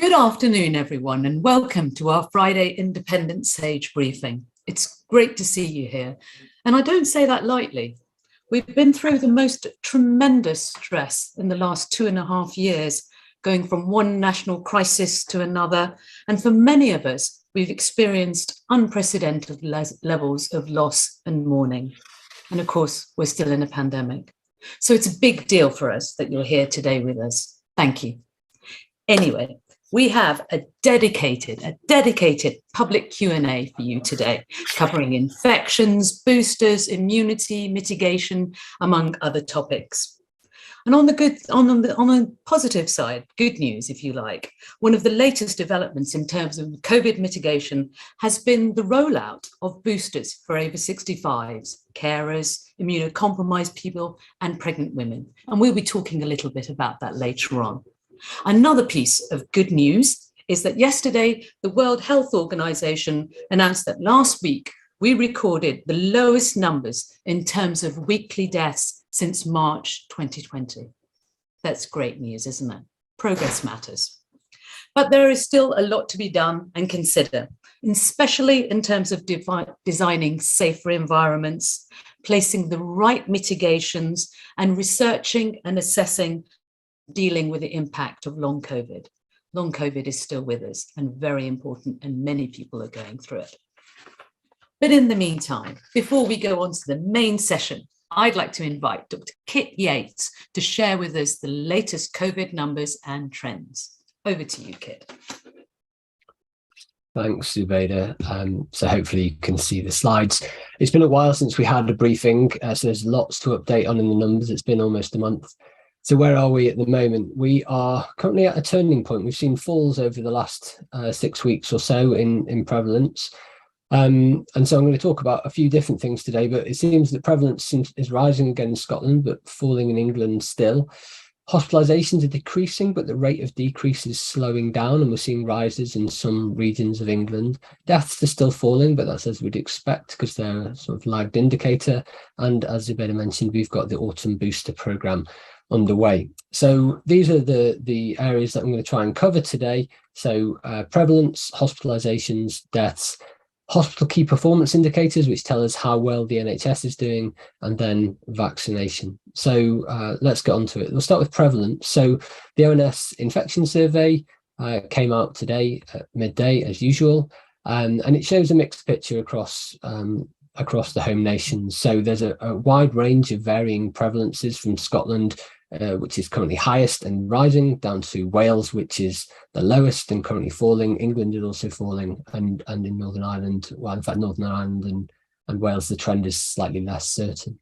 Good afternoon, everyone, and welcome to our Friday Independent Sage briefing. It's great to see you here, and I don't say that lightly. We've been through the most tremendous stress in the last 2.5 years, going from one national crisis to another, and for many of us, we've experienced unprecedented levels of loss and mourning. And of course, we're still in a pandemic. So it's a big deal for us that you're here today with us. Thank you. Anyway, we have a dedicated public Q&A for you today, covering infections, boosters, immunity, mitigation, among other topics. And on the positive side, good news, if you like, one of the latest developments in terms of COVID mitigation has been the rollout of boosters for over 65s, carers, immunocompromised people, and pregnant women. And we'll be talking a little bit about that later on. Another piece of good news is that yesterday, the World Health Organization announced that last week, we recorded the lowest numbers in terms of weekly deaths since March 2020. That's great news, isn't it? Progress matters. But there is still a lot to be done and consider, especially in terms of designing safer environments, placing the right mitigations, and researching and assessing dealing with the impact of long COVID. Long COVID is still with us and very important, and many people are going through it. But in the meantime, before we go on to the main session, I'd like to invite Dr. Kit Yates to share with us the latest COVID numbers and trends. Over to you, Kit. Thanks, Zubaida. So hopefully you can see the slides. It's been a while since we had a briefing, so there's lots to update on in the numbers. It's been almost a month. So where are we at the moment? We are currently at a turning point. We've seen falls over the last 6 weeks or so in prevalence. And so I'm going to talk about a few different things today, but it seems that prevalence is rising again in Scotland, but falling in England still. Hospitalizations are decreasing, but the rate of decrease is slowing down, and we're seeing rises in some regions of England. Deaths are still falling, but that's as we'd expect because they're a sort of lagged indicator. And as Zubaida mentioned, we've got the autumn booster programme underway. So these are the areas that I'm going to try and cover today. So prevalence, hospitalizations, deaths, hospital key performance indicators, which tell us how well the NHS is doing, and then vaccination. So let's get on to it. We'll start with prevalence. So the ONS infection survey came out today at midday as usual, and it shows a mixed picture across the home nations. So there's a wide range of varying prevalences from Scotland, which is currently highest and rising, down to Wales, which is the lowest and currently falling. England is also falling, and in Northern Ireland, well, in fact, Northern Ireland and Wales, the trend is slightly less certain.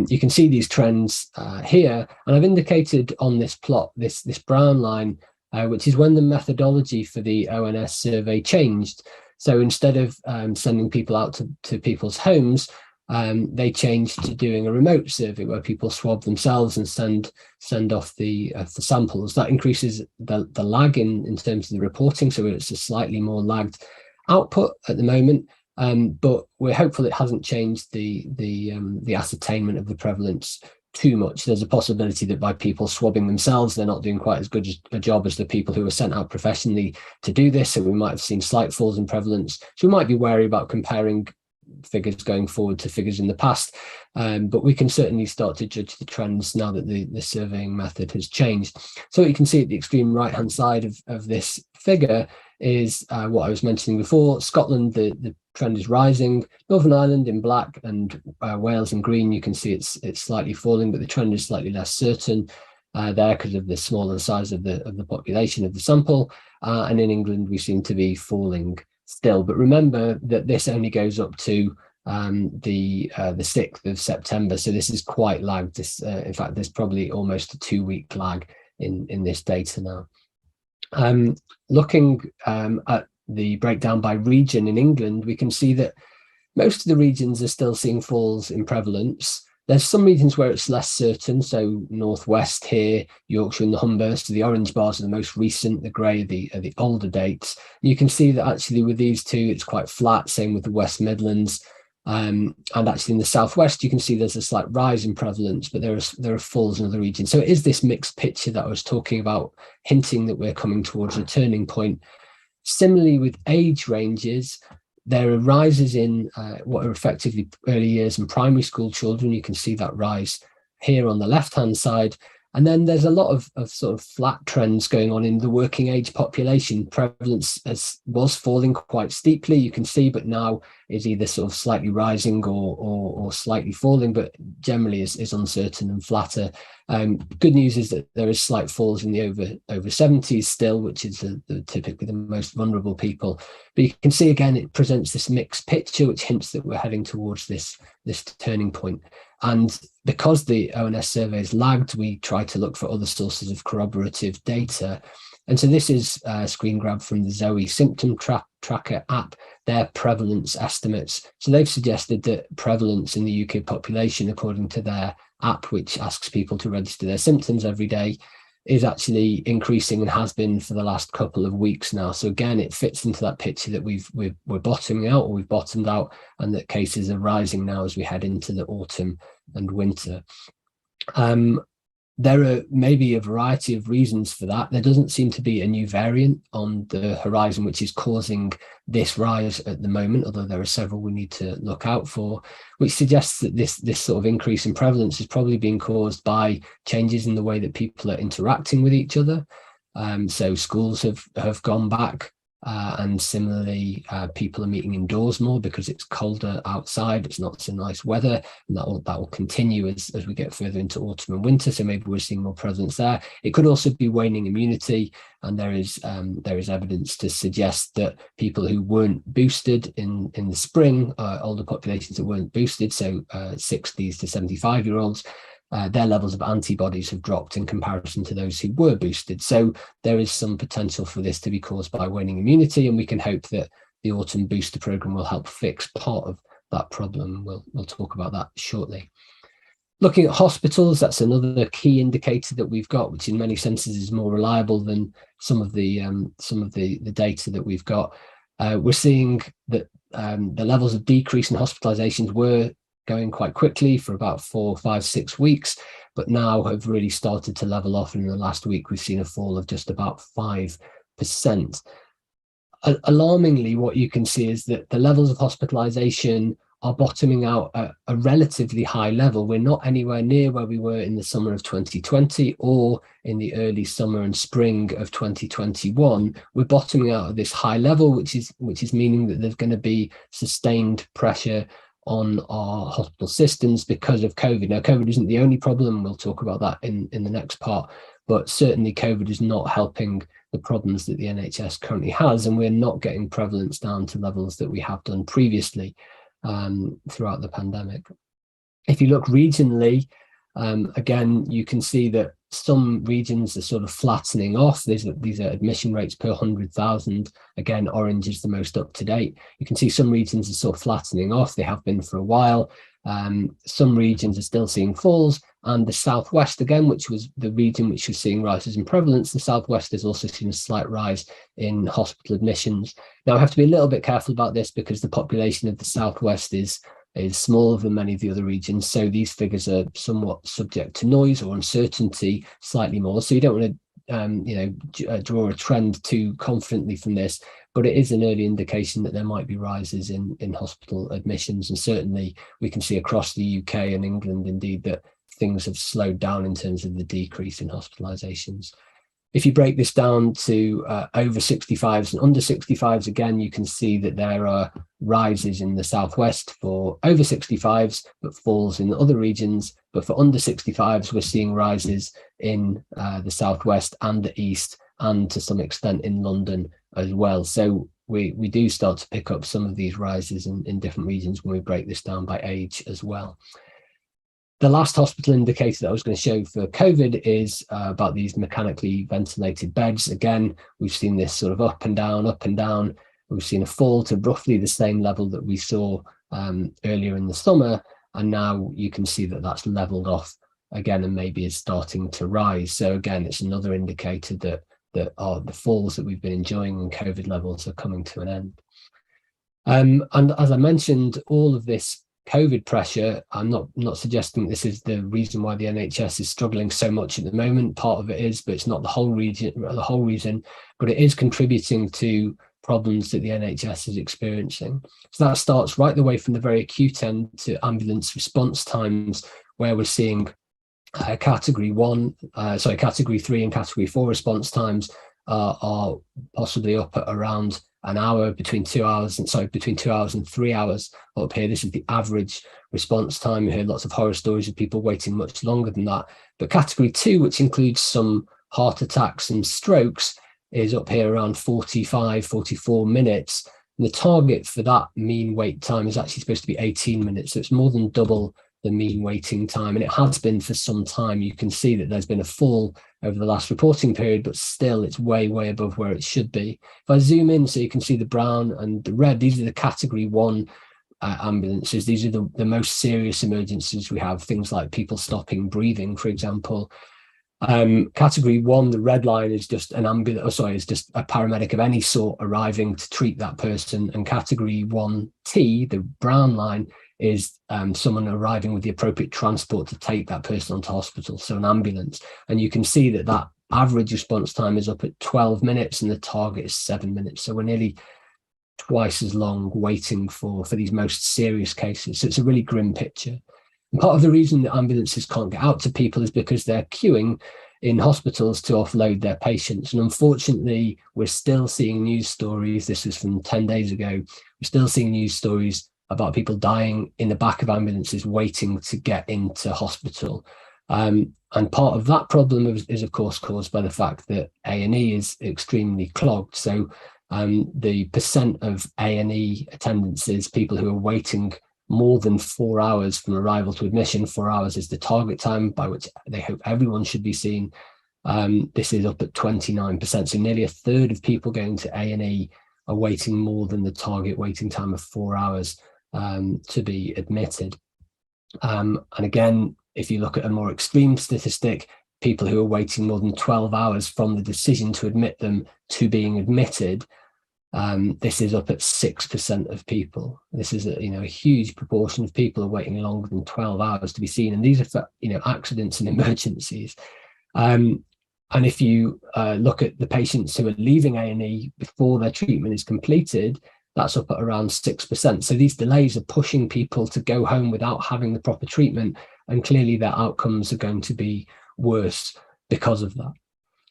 You can see these trends here, and I've indicated on this plot, this brown line, which is when the methodology for the ONS survey changed. So instead of sending people out to people's homes, they changed to doing a remote survey where people swab themselves and send off the samples. That increases the lag in terms of the reporting, so it's a slightly more lagged output at the moment. But we're hopeful it hasn't changed the ascertainment of the prevalence too much. There's a possibility that by people swabbing themselves, they're not doing quite as good a job as the people who were sent out professionally to do this. So we might have seen slight falls in prevalence. So we might be wary about comparing figures going forward to figures in the past. But we can certainly start to judge the trends now that the surveying method has changed. So what you can see at the extreme right-hand side of this figure is what I was mentioning before. Scotland, the trend is rising. Northern Ireland in black, and Wales in green. You can see it's slightly falling, but the trend is slightly less certain there because of the smaller size of the population of the sample. And in England, we seem to be falling still. But remember that this only goes up to the 6th of September. So this is quite lagged. In fact, there's probably almost a 2-week lag in this data now. Looking at the breakdown by region in England, we can see that most of the regions are still seeing falls in prevalence. There's some regions where it's less certain, so northwest here, Yorkshire and the Humber, so the orange bars are the most recent, the grey are the older dates. You can see that actually with these two, it's quite flat, same with the West Midlands. And actually in the southwest, you can see there's a slight rise in prevalence, but there are falls in other regions. So it is this mixed picture that I was talking about, hinting that we're coming towards a turning point. Similarly, with age ranges, there are rises in what are effectively early years and primary school children. You can see that rise here on the left-hand side. And then there's a lot of sort of flat trends going on in the working age population. Prevalence was falling quite steeply, you can see, but now is either sort of slightly rising or slightly falling, but generally is uncertain and flatter. Good news is that there is slight falls in the over 70s still, which is typically the most vulnerable people. But you can see again, it presents this mixed picture, which hints that we're heading towards this turning point. And because the ONS surveys lagged, we tried to look for other sources of corroborative data. And so this is a screen grab from the Zoe Symptom Tracker app, their prevalence estimates. So they've suggested that prevalence in the UK population, according to their app, which asks people to register their symptoms every day, is actually increasing and has been for the last couple of weeks now. So again, it fits into that picture that we're bottoming out, or we've bottomed out, and that cases are rising now as we head into the autumn and winter. There are maybe a variety of reasons for that. There doesn't seem to be a new variant on the horizon which is causing this rise at the moment, although there are several we need to look out for, which suggests that this sort of increase in prevalence is probably being caused by changes in the way that people are interacting with each other. So schools have gone back, and similarly, people are meeting indoors more because it's colder outside, it's not so nice weather, and that will continue as we get further into autumn and winter. So maybe we're seeing more prevalence there. It could also be waning immunity, and there is evidence to suggest that people who weren't boosted in the spring, older populations that weren't boosted, so 60s to 75-year-olds, their levels of antibodies have dropped in comparison to those who were boosted. So there is some potential for this to be caused by waning immunity, and we can hope that the autumn booster program will help fix part of that problem. We'll talk about that shortly. Looking at hospitals, that's another key indicator that we've got, which in many senses is more reliable than some of the data that we've got. We're seeing that the levels of decrease in hospitalizations were going quite quickly for about 4, 5, 6 weeks, but now have really started to level off. And in the last week, we've seen a fall of just about 5%. Alarmingly, what you can see is that the levels of hospitalization are bottoming out at a relatively high level. We're not anywhere near where we were in the summer of 2020 or in the early summer and spring of 2021. We're bottoming out at this high level, which is meaning that there's going to be sustained pressure on our hospital systems because of COVID. Now, COVID isn't the only problem. We'll talk about that in the next part, but certainly COVID is not helping the problems that the NHS currently has, and we're not getting prevalence down to levels that we have done previously throughout the pandemic. If you look regionally, again, you can see that some regions are sort of flattening off. These are admission rates per 100,000. Again, orange is the most up to date. You can see some regions are sort of flattening off. They have been for a while. Some regions are still seeing falls, and the southwest, again, which was the region which was seeing rises in prevalence, the southwest has also seen a slight rise in hospital admissions. Now, I have to be a little bit careful about this because the population of the southwest is smaller than many of the other regions, so these figures are somewhat subject to noise or uncertainty slightly more. So you don't want to draw a trend too confidently from this, but it is an early indication that there might be rises in hospital admissions, and certainly we can see across the UK and England indeed that things have slowed down in terms of the decrease in hospitalizations. If you break this down to over 65s and under 65s, again, you can see that there are rises in the southwest for over 65s, but falls in other regions. But for under 65s, we're seeing rises in the southwest and the east, and to some extent in London as well. So we do start to pick up some of these rises in different regions when we break this down by age as well. The last hospital indicator that I was going to show for COVID is about these mechanically ventilated beds. Again, we've seen this sort of up and down, up and down. We've seen a fall to roughly the same level that we saw earlier in the summer. And now you can see that that's leveled off again and maybe is starting to rise. So again, it's another indicator that the falls that we've been enjoying in COVID levels are coming to an end. And as I mentioned, all of this COVID pressure, I'm not suggesting this is the reason why the NHS is struggling so much at the moment. Part of it is, but it's not the whole reason, but it is contributing to problems that the NHS is experiencing. So that starts right the way from the very acute end to ambulance response times, where we're seeing category 3 and category 4 response times are possibly up at around an hour, between 2 hours and 3 hours up here. This is the average response time. We heard lots of horror stories of people waiting much longer than that. But category 2, which includes some heart attacks and strokes, is up here around 45, 44 minutes. And the target for that mean wait time is actually supposed to be 18 minutes. So it's more than double the mean waiting time, and it has been for some time. You can see that there's been a fall over the last reporting period, but still it's way above where it should be. If I zoom in so you can see the brown and the red, these are the category 1 ambulances. These are the most serious emergencies we have, things like people stopping breathing, for example. Category 1, the red line, is just an ambulance, is just a paramedic of any sort arriving to treat that person, and category 1T, the brown line, is someone arriving with the appropriate transport to take that person onto hospital, so an ambulance. And you can see that average response time is up at 12 minutes and the target is 7 minutes. So we're nearly twice as long waiting for these most serious cases. So it's a really grim picture. And part of the reason that ambulances can't get out to people is because they're queuing in hospitals to offload their patients. And unfortunately, we're still seeing news stories. This is from 10 days ago. We're still seeing news stories about people dying in the back of ambulances waiting to get into hospital. And part of that problem is of course caused by the fact that A&E is extremely clogged. So the percent of A&E attendances, people who are waiting more than 4 hours from arrival to admission, 4 hours is the target time by which they hope everyone should be seen. This is up at 29%. So nearly a third of people going to A&E are waiting more than the target waiting time of 4 hours to be admitted. And again, if you look at a more extreme statistic, people who are waiting more than 12 hours from the decision to admit them to being admitted, this is up at 6% of people. This is a huge proportion of people are waiting longer than 12 hours to be seen, and these are for accidents and emergencies. And if you look at the patients who are leaving A&E before their treatment is completed, that's up at around 6%. So these delays are pushing people to go home without having the proper treatment, and clearly their outcomes are going to be worse because of that.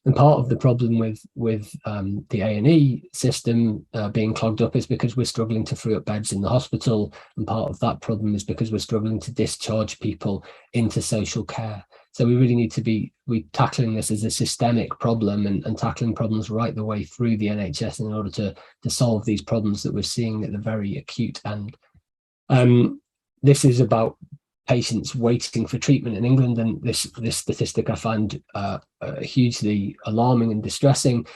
And part of the problem with the A&E system being clogged up is because we're struggling to free up beds in the hospital, and part of that problem is because we're struggling to discharge people into social care. So we really need to be tackling this as a systemic problem and tackling problems right the way through the NHS in order to solve these problems that we're seeing at the very acute end. This is about patients waiting for treatment in England, and this statistic I find hugely alarming and distressing.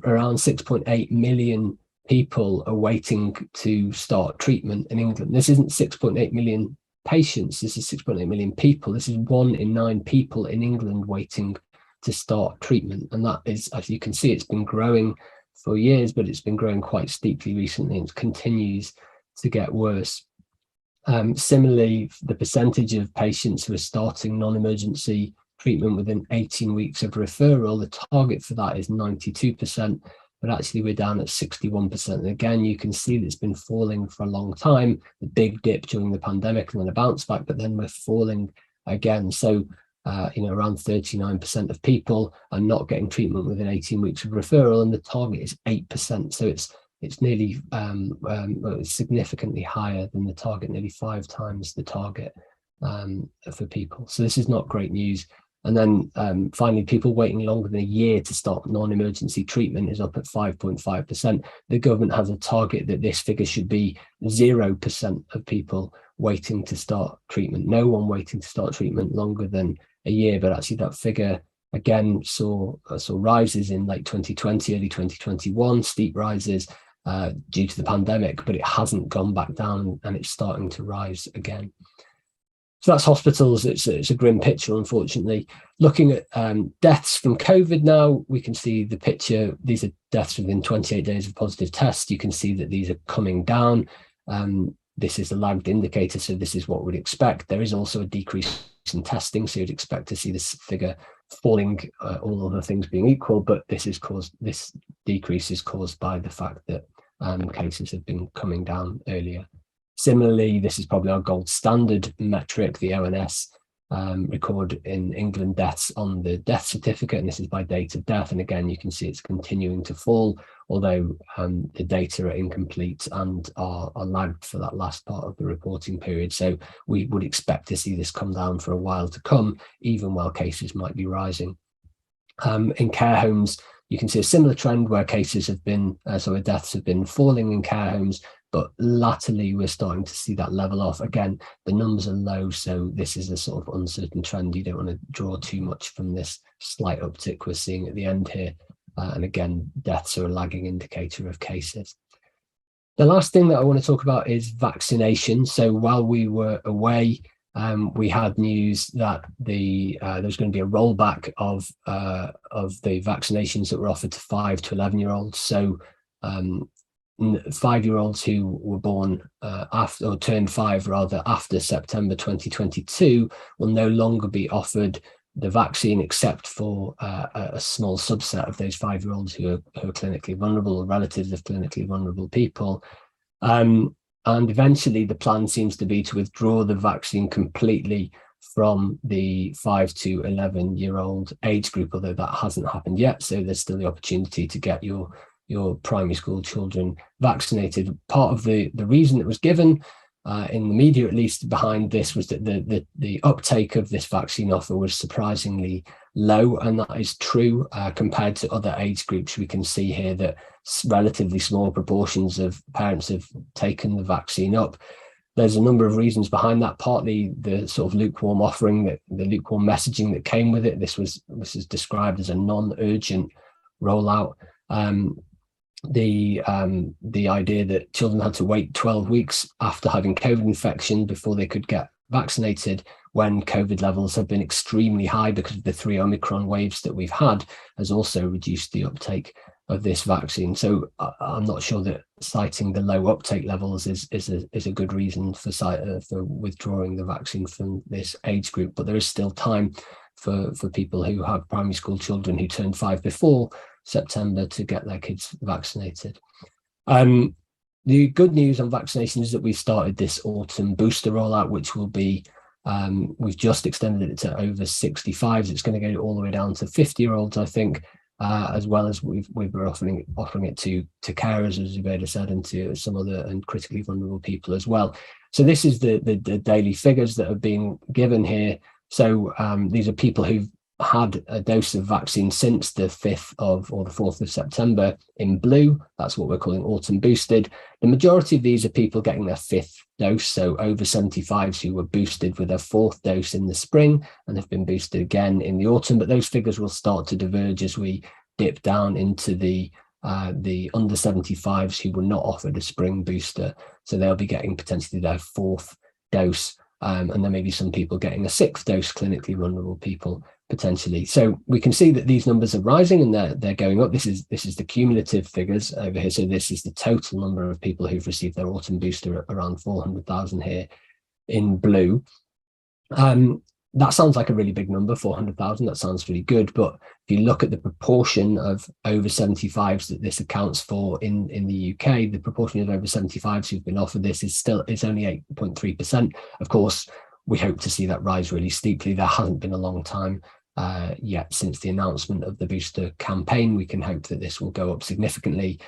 Around 6.8 million people are waiting to start treatment in England. This isn't 6.8 million patients, this is 6.8 million people. This is 1 in 9 people in England waiting to start treatment, and that is, as you can see, it's been growing for years, but it's been growing quite steeply recently, and it continues to get worse. Similarly, the percentage of patients who are starting non-emergency treatment within 18 weeks of referral, the target for that is 92%, but actually we're down at 61%. And again, you can see that it's been falling for a long time, the big dip during the pandemic and then a bounce back, but then we're falling again. So, around 39% of people are not getting treatment within 18 weeks of referral, and the target is 8%. So it's nearly significantly higher than the target, nearly 5 times the target for people. So this is not great news. And then finally, people waiting longer than a year to start non-emergency treatment is up at 5.5%. The government has a target that this figure should be 0% of people waiting to start treatment. No one waiting to start treatment longer than a year, but actually that figure again saw rises in late 2020, early 2021, steep rises due to the pandemic, but it hasn't gone back down, and it's starting to rise again. So that's hospitals. It's a grim picture, unfortunately. Looking at deaths from COVID now, we can see the picture. These are deaths within 28 days of positive test. You can see that these are coming down. This is a lagged indicator, so this is what we'd expect. There is also a decrease in testing, so you'd expect to see this figure falling, all other things being equal, but this decrease is caused by the fact that cases have been coming down earlier. Similarly, this is probably our gold standard metric, the ONS record in England deaths on the death certificate, and this is by date of death. And again, you can see it's continuing to fall, although the data are incomplete and are lagged for that last part of the reporting period. So we would expect to see this come down for a while to come, even while cases might be rising. In care homes, you can see a similar trend where cases have been, deaths have been falling in care homes, but latterly we're starting to see that level off. Again, the numbers are low, so this is a sort of uncertain trend. You don't want to draw too much from this slight uptick we're seeing at the end here. And again, deaths are a lagging indicator of cases. The last thing that I want to talk about is vaccination. So while we were away, we had news that there's going to be a rollback of the vaccinations that were offered to 5 to 11-year-olds. So 5-year-olds who were born after, or turned 5 rather, after September 2022 will no longer be offered the vaccine, except for a small subset of those 5-year-olds who are clinically vulnerable or relatives of clinically vulnerable people. And eventually the plan seems to be to withdraw the vaccine completely from the 5 to 11-year-old age group, although that hasn't happened yet. So there's still the opportunity to get your primary school children vaccinated. Part of the reason that was given in the media, at least, behind this was that the uptake of this vaccine offer was surprisingly low, and that is true compared to other age groups. We can see here that relatively small proportions of parents have taken the vaccine up. There's a number of reasons behind that, partly the sort of lukewarm offering, the lukewarm messaging that came with it. This is described as a non-urgent rollout. The idea that children had to wait 12 weeks after having COVID infection before they could get vaccinated, when COVID levels have been extremely high because of the 3 Omicron waves that we've had, has also reduced the uptake of this vaccine. So I'm not sure that citing the low uptake levels is a good reason for withdrawing the vaccine from this age group. But there is still time for people who have primary school children who turned 5 before September to get their kids vaccinated. The good news on vaccination is that we've started this autumn booster rollout, which will be, we've just extended it to over 65s. It's going to go all the way down to 50-year-olds, I think, as well as we've been offering it to carers, as Zubaida said, and to some other and critically vulnerable people as well. So this is the daily figures that are being given here. So these are people who've had a dose of vaccine since the 5th of or the 4th of September in blue. That's what we're calling autumn boosted. The majority of these are people getting their 5th dose, so over 75s who were boosted with their 4th dose in the spring and have been boosted again in the autumn. But those figures will start to diverge as we dip down into the under 75s who were not offered a spring booster. So they'll be getting potentially their 4th dose. And there may be some people getting a 6th dose, clinically vulnerable people potentially. So we can see that these numbers are rising and they're going up. This is the cumulative figures over here. So this is the total number of people who've received their autumn booster, around 400,000 here in blue. That sounds like a really big number, 400,000. That sounds really good. But if you look at the proportion of over 75s that this accounts for in the UK, the proportion of over 75s who've been offered this is only 8.3%. Of course, we hope to see that rise really steeply. There hasn't been a long time yet since the announcement of the booster campaign. We can hope that this will go up significantly,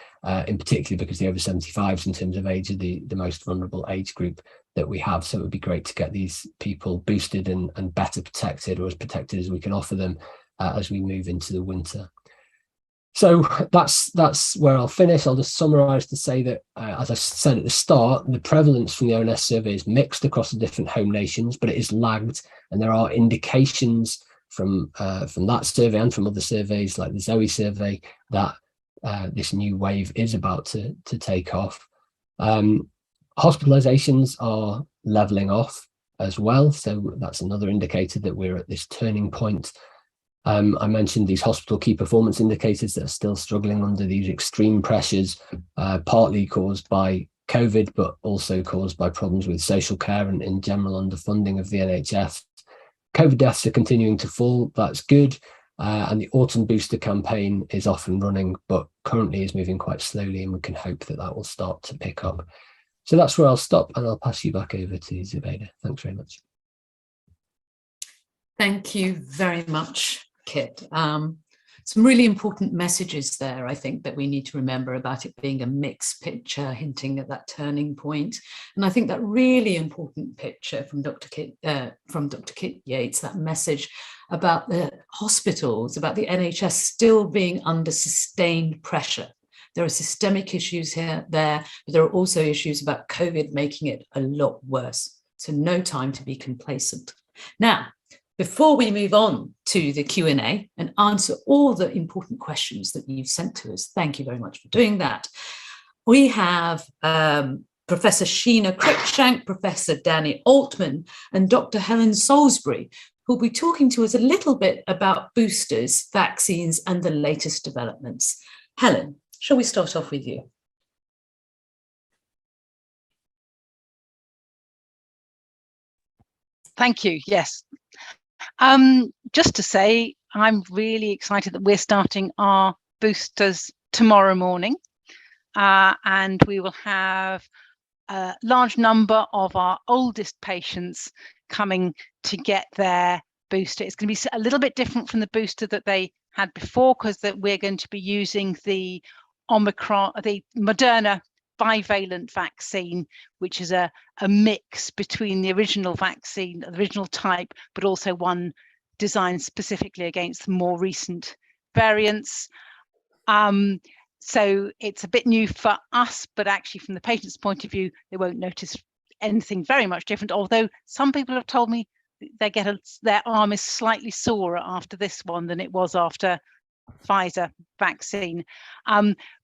in particular because the over 75s in terms of age are the most vulnerable age group that we have. So it would be great to get these people boosted and better protected, or as protected as we can offer them as we move into the winter. So that's where I'll finish. I'll just summarize to say that, as I said at the start, the prevalence from the ONS survey is mixed across the different home nations, but it is lagged. And there are indications from that survey and from other surveys like the Zoe survey that this new wave is about to take off. Hospitalizations are leveling off. as well. So that's another indicator that we're at this turning point. I mentioned these hospital key performance indicators that are still struggling under these extreme pressures, partly caused by COVID, but also caused by problems with social care and in general underfunding of the NHS. COVID deaths are continuing to fall. That's good. And the autumn booster campaign is off and running, but currently is moving quite slowly, and we can hope that that will start to pick up. So that's where I'll stop, and I'll pass you back over to Zubaida. Thanks very much. Thank you very much, Kit. Some really important messages there, I think, that we need to remember about it being a mixed picture, hinting at that turning point. And I think that really important picture from Dr. Kit Yates, that message about the hospitals, about the NHS still being under sustained pressure. There are systemic issues there, but there are also issues about COVID making it a lot worse. So no time to be complacent. Now, before we move on to the Q&A and answer all the important questions that you've sent to us, thank you very much for doing that. We have Professor Sheena Cruikshank, Professor Danny Altman, and Dr. Helen Salisbury, who'll be talking to us a little bit about boosters, vaccines, and the latest developments. Helen, shall we start off with you? Thank you. Yes. Just to say, I'm really excited that we're starting our boosters tomorrow morning, and we will have a large number of our oldest patients coming to get their booster. It's going to be a little bit different from the booster that they had before, because we're going to be using the Moderna bivalent vaccine, which is a mix between the original vaccine, the original type, but also one designed specifically against the more recent variants. So it's a bit new for us, but actually from the patient's point of view, they won't notice anything very much different, although some people have told me their arm is slightly sorer after this one than it was after Pfizer vaccine.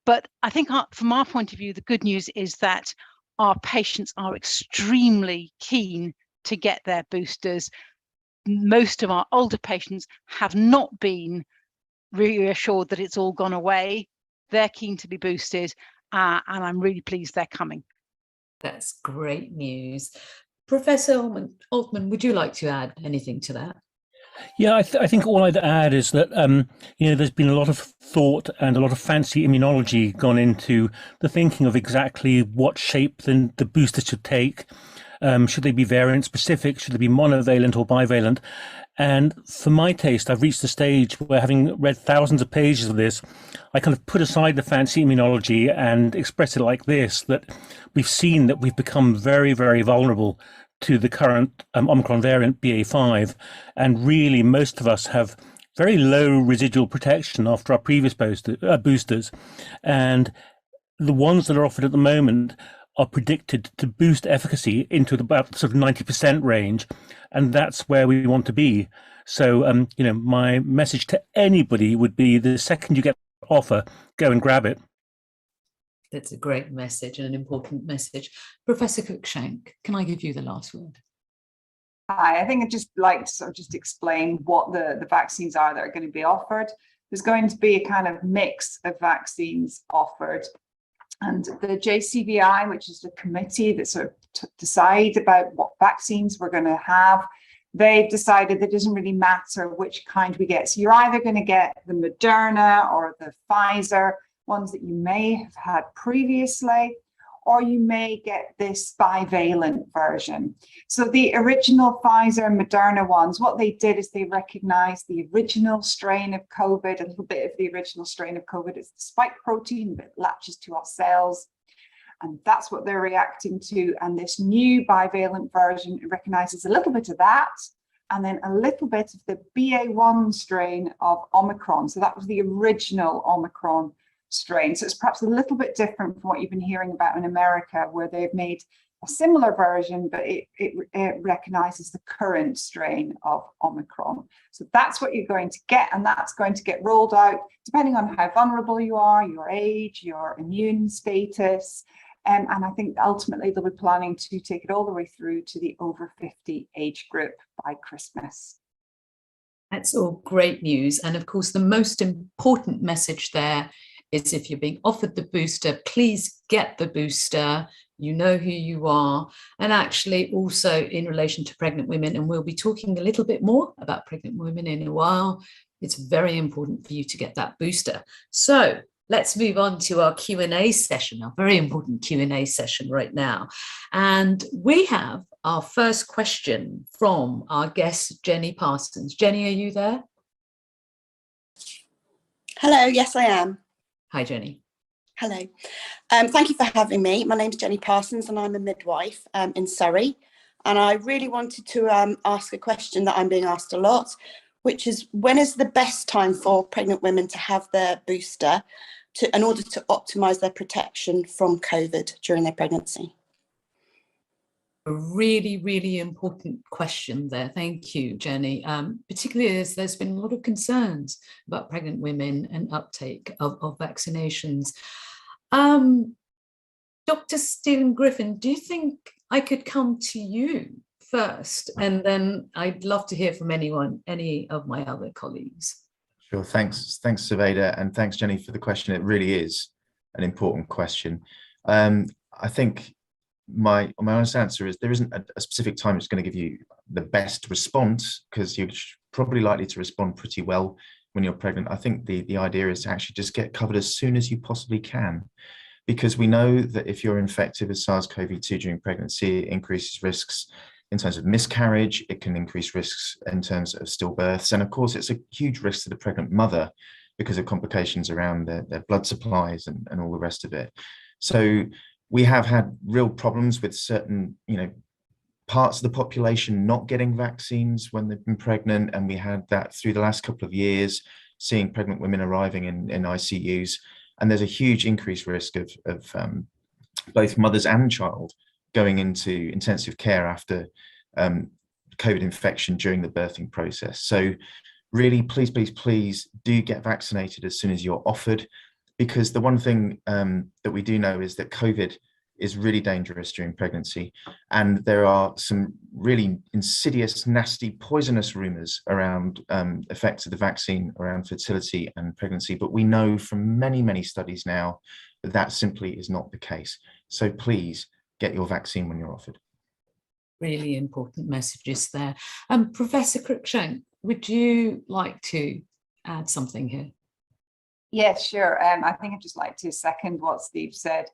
But I think from our point of view, the good news is that our patients are extremely keen to get their boosters. Most of our older patients have not been reassured that it's all gone away. They're keen to be boosted, and I'm really pleased they're coming. That's great news. Professor Altman, would you like to add anything to that? Yeah, I think all I'd add is that, there's been a lot of thought and a lot of fancy immunology gone into the thinking of exactly what shape the booster should take. Should they be variant specific? Should they be monovalent or bivalent? And for my taste, I've reached the stage where, having read thousands of pages of this, I kind of put aside the fancy immunology and express it like this, that we've seen that we've become very, very vulnerable to the current Omicron variant BA.5, and really most of us have very low residual protection after our previous boosters, and the ones that are offered at the moment are predicted to boost efficacy into about sort of 90% range, and that's where we want to be. So my message to anybody would be, the second you get an offer, go and grab it. That's a great message and an important message. Professor Cruikshank, can I give you the last word? Hi, I think I'd just like to sort of just explain what the vaccines are that are going to be offered. There's going to be a kind of mix of vaccines offered. And the JCVI, which is the committee that sort of decide about what vaccines we're going to have, they've decided that it doesn't really matter which kind we get. So you're either going to get the Moderna or the Pfizer, ones that you may have had previously, or you may get this bivalent version. So the original Pfizer and Moderna ones, what they did is they recognized the original strain of COVID, a little bit of the original strain of COVID. It's the spike protein that latches to our cells, and that's what they're reacting to. And this new bivalent version recognizes a little bit of that, and then a little bit of the BA.1 strain of Omicron. So that was the original Omicron strain. So it's perhaps a little bit different from what you've been hearing about in America, where they've made a similar version, but it recognizes the current strain of Omicron. So that's what you're going to get, and that's going to get rolled out depending on how vulnerable you are, your age, your immune status, And I think ultimately they'll be planning to take it all the way through to the over 50 age group by Christmas. That's all great news. And of course, the most important message there is if you're being offered the booster, please get the booster. You know who you are. And actually also in relation to pregnant women, and we'll be talking a little bit more about pregnant women in a while, it's very important for you to get that booster. So let's move on to our Q&A session, our very important Q&A session right now. And we have our first question from our guest, Jenny Parsons. Jenny, are you there? Hello, yes, I am. Hi, Jenny. Hello. Thank you for having me. My name's Jenny Parsons and I'm a midwife in Surrey. And I really wanted to ask a question that I'm being asked a lot, which is, when is the best time for pregnant women to have their booster in order to optimise their protection from COVID during their pregnancy? A really, really important question there. Thank you, Jenny. Particularly as there's been a lot of concerns about pregnant women and uptake of vaccinations. Dr. Stephen Griffin, do you think I could come to you first? And then I'd love to hear from any of my other colleagues. Sure, thanks, Saveda, and thanks, Jenny, for the question. It really is an important question. I think my honest answer is there isn't a specific time that's going to give you the best response, because you're probably likely to respond pretty well when you're pregnant. I think the idea is to actually just get covered as soon as you possibly can, because we know that if you're infected with SARS-CoV-2 during pregnancy, it increases risks in terms of miscarriage, it can increase risks in terms of stillbirths, and of course it's a huge risk to the pregnant mother because of complications around their blood supplies and all the rest of it. So we have had real problems with certain, parts of the population not getting vaccines when they've been pregnant, and we had that through the last couple of years, seeing pregnant women arriving in ICUs, and there's a huge increased risk of both mothers and child going into intensive care after COVID infection during the birthing process. So really, please do get vaccinated as soon as you're offered, because the one thing that we do know is that COVID is really dangerous during pregnancy, and there are some really insidious, nasty, poisonous rumors around effects of the vaccine around fertility and pregnancy, but we know from many studies now that that simply is not the case. So please get your vaccine when you're offered. Really important messages there. Professor Cruikshank, would you like to add something here? Yes, sure. I think I'd just like to second what Steve said.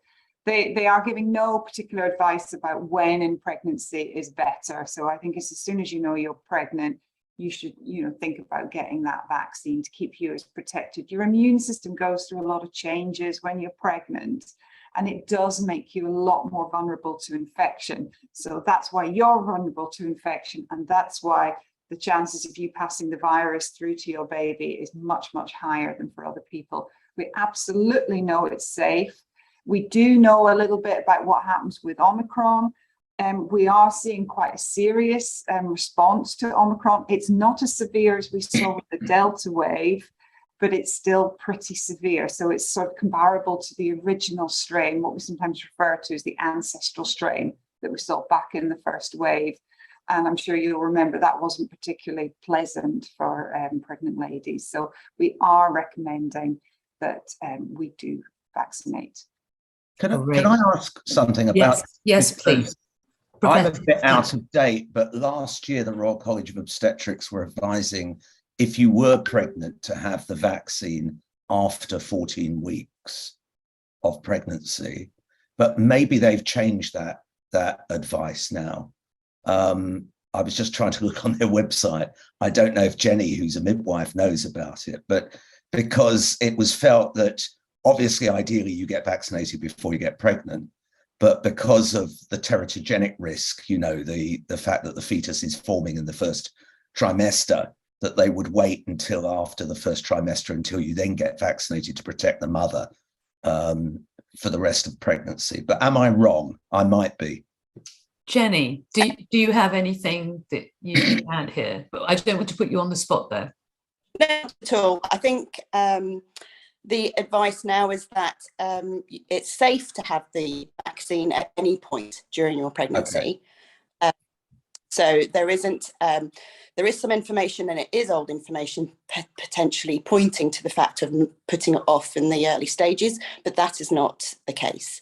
They are giving no particular advice about when in pregnancy is better. So I think it's as soon as you know you're pregnant, you should think about getting that vaccine to keep you as protected. Your immune system goes through a lot of changes when you're pregnant, and it does make you a lot more vulnerable to infection. So that's why you're vulnerable to infection, and that's why the chances of you passing the virus through to your baby is much higher than for other people. We absolutely know it's safe. We do know a little bit about what happens with Omicron, and we are seeing quite a serious response to Omicron. It's not as severe as we saw with the Delta wave, but it's still pretty severe. So it's sort of comparable to the original strain, what we sometimes refer to as the ancestral strain that we saw back in the first wave. And I'm sure you'll remember that wasn't particularly pleasant for pregnant ladies. So we are recommending that we do vaccinate. Can I ask something about? Yes, please. I'm a bit out of date, but last year the Royal College of Obstetrics were advising, if you were pregnant, to have the vaccine after 14 weeks of pregnancy. But maybe they've changed that advice now. I was just trying to look on their website. I don't know if Jenny, who's a midwife, knows about it, but because it was felt that obviously, ideally, you get vaccinated before you get pregnant, but because of the teratogenic risk, the fact that the fetus is forming in the first trimester, that they would wait until after the first trimester until you then get vaccinated to protect the mother for the rest of pregnancy. But am I wrong? I might be. Jenny, do you have anything that you can add here? But I don't want to put you on the spot there. Not at all. I think the advice now is that it's safe to have the vaccine at any point during your pregnancy. Okay. So there isn't, there is some information, and it is old information, potentially pointing to the fact of putting it off in the early stages, but that is not the case.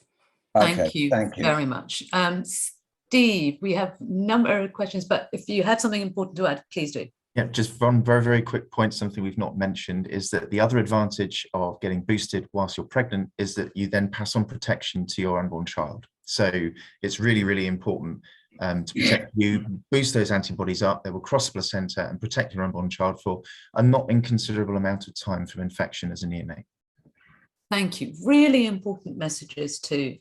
Thank you very much. Steve, we have a number of questions, but if you have something important to add, please do. Yeah, just one very, very quick point, something we've not mentioned is that the other advantage of getting boosted whilst you're pregnant is that you then pass on protection to your unborn child. So it's really, really important to protect you, boost those antibodies up, they will cross the placenta and protect your unborn child for a not inconsiderable amount of time from infection as a neonate. Thank you. Really important messages to